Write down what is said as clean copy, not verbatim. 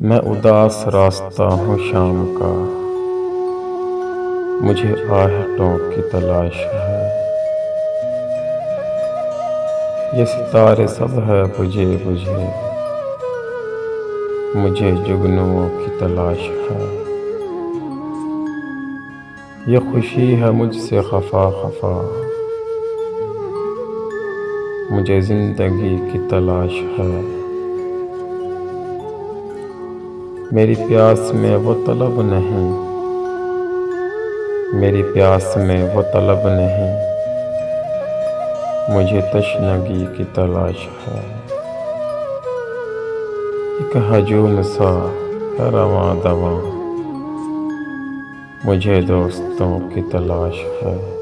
मैं उदास रास्ता हूँ शाम का, मुझे आहटों की तलाश है। ये सितारे सब है बुझे बुझे, मुझे जुगनुओं की तलाश है। ये खुशी है मुझसे खफा खफा, मुझे जिंदगी की तलाश है। मेरी प्यास में वो तलब नहीं, मेरी प्यास में वो तलब नहीं, मुझे तशनगी की तलाश है। एक हजूम सा है रवां दवां, मुझे दोस्तों की तलाश है।